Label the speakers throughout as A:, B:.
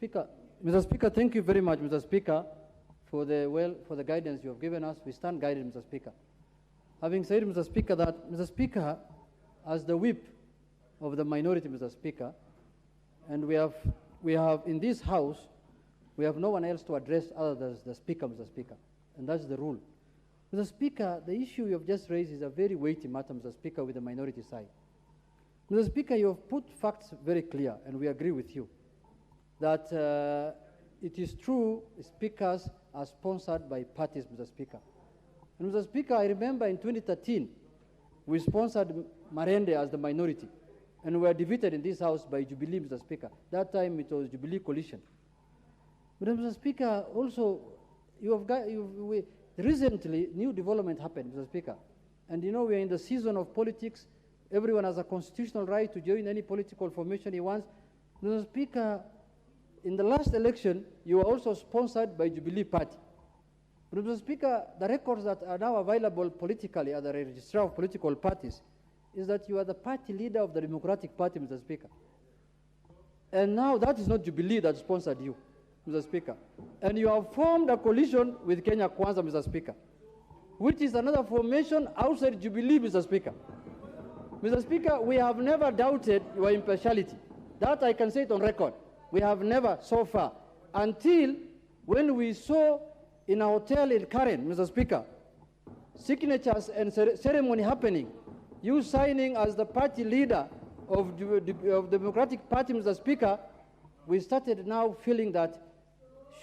A: Mr. Speaker, thank you very much, Mr. Speaker, for the guidance you have given us. We stand guided, Mr. Speaker. Having said, Mr. Speaker, that Mr. Speaker, as the whip of the minority, Mr. Speaker, and we have in this House, we have no one else to address other than the Speaker, Mr. Speaker, and that's the rule. Mr. Speaker, the issue you have just raised is a very weighty matter, Mr. Speaker, with the minority side. Mr. Speaker, you have put facts very clear, and we agree with you, that it is true speakers are sponsored by parties, Mr. Speaker. And Mr. Speaker, I remember in 2013, we sponsored Marende as the minority, and we were defeated in this House by Jubilee, Mr. Speaker. That time it was Jubilee coalition. But Mr. Speaker, also, recently, new development happened, Mr. Speaker. And you know, we are in the season of politics. Everyone has a constitutional right to join any political formation he wants. Mr. Speaker, in the last election, you were also sponsored by Jubilee Party. But Mr. Speaker, the records that are now available politically at the registrar of political parties is that you are the party leader of the Democratic Party, Mr. Speaker. And now that is not Jubilee that sponsored you, Mr. Speaker. And you have formed a coalition with Kenya Kwanza, Mr. Speaker, which is another formation outside Jubilee, Mr. Speaker. Mr. Speaker, we have never doubted your impartiality. That I can say it on record. We have never so far, until when we saw in a hotel in Karen, Mr. Speaker, signatures and ceremony happening, you signing as the party leader of the Democratic Party, Mr. Speaker, we started now feeling that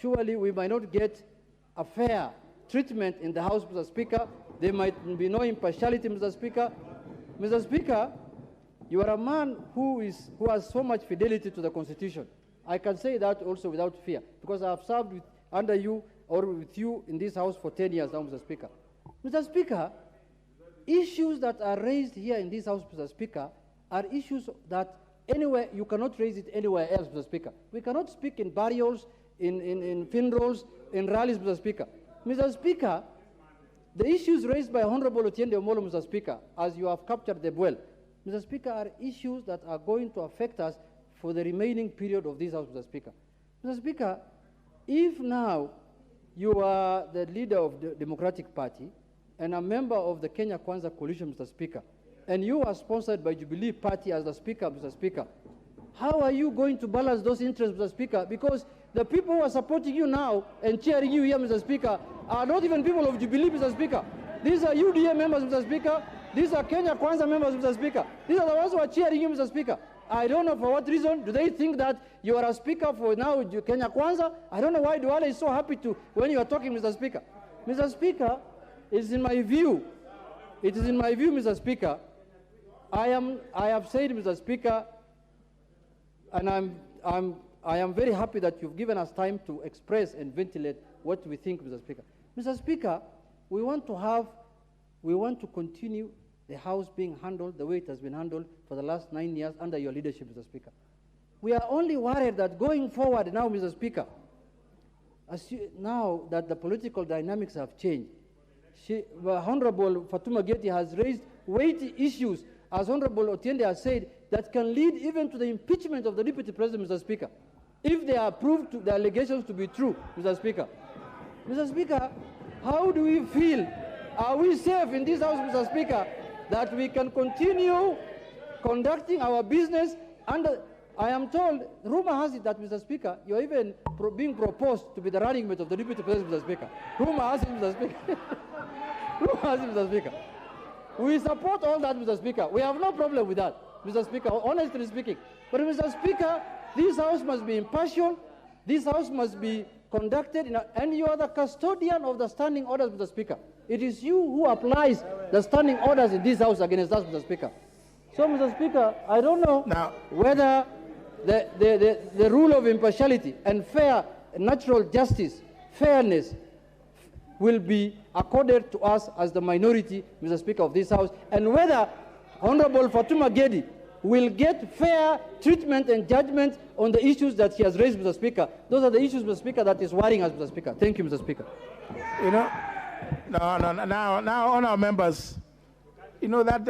A: surely we might not get a fair treatment in the House, Mr. Speaker. There might be no impartiality, Mr. Speaker. Mr. Speaker, you are a man who has so much fidelity to the Constitution. I can say that also without fear, because I have served under you or with you in this House for 10 years now, Mr. Speaker. Mr. Speaker, issues that are raised here in this House, Mr. Speaker, are issues that anywhere, you cannot raise it anywhere else, Mr. Speaker. We cannot speak in burials, in funerals, in rallies, Mr. Speaker. Mr. Speaker, the issues raised by Honorable Otiende Omolo, Mr. Speaker, as you have captured them well, Mr. Speaker, are issues that are going to affect us for the remaining period of this House, Mr. Speaker. Mr. Speaker, if now you are the leader of the Democratic Party and a member of the Kenya Kwanza coalition, Mr. Speaker, and you are sponsored by Jubilee Party as the Speaker, Mr. Speaker, how are you going to balance those interests, Mr. Speaker? Because the people who are supporting you now and cheering you here, Mr. Speaker, are not even people of Jubilee, Mr. Speaker. These are UDA members, Mr. Speaker. These are Kenya Kwanza members, Mr. Speaker. These are the ones who are cheering you, Mr. Speaker. I don't know for what reason. Do they think that you are a speaker for now Kenya Kwanza? I don't know why Duale is so happy to when you are talking, Mr. Speaker. Mr. Speaker, it is in my view, Mr. Speaker, I have said, Mr. Speaker, and I am very happy that you've given us time to express and ventilate what we think, Mr. Speaker. Mr. Speaker, we want to continue the House being handled the way it has been handled for the last 9 years under your leadership, Mr. Speaker. We are only worried that going forward now, Mr. Speaker, now that the political dynamics have changed, Honorable Fatuma Geti has raised weighty issues, as Honorable Otiende has said, that can lead even to the impeachment of the Deputy President, Mr. Speaker, if they are proved the allegations to be true, Mr. Speaker. Mr. Speaker, how do we feel? Are we safe in this House, Mr. Speaker, that we can continue conducting our business under, I am told, rumor has it that, Mr. Speaker, you're even being proposed to be the running mate of the Deputy President, Mr. Speaker. Rumor has it, Mr. Speaker. Rumor has it, Mr. Speaker. We support all that, Mr. Speaker. We have no problem with that, Mr. Speaker, honestly speaking. But, Mr. Speaker, this House must be impartial. This House must be conducted, and you are the custodian of the standing orders, Mr. Speaker. It is you who applies the standing orders in this House against us, Mr. Speaker. So, Mr. Speaker, I don't know whether the rule of impartiality and fair, natural justice, fairness will be accorded to us as the minority, Mr. Speaker, of this House, and whether Honorable Fatuma Gedi will get fair treatment and judgment on the issues that he has raised, Mr. Speaker. Those are the issues, Mr. Speaker, that is worrying us, Mr. Speaker. Thank you, Mr. Speaker.
B: You know, now, honourable members, you know that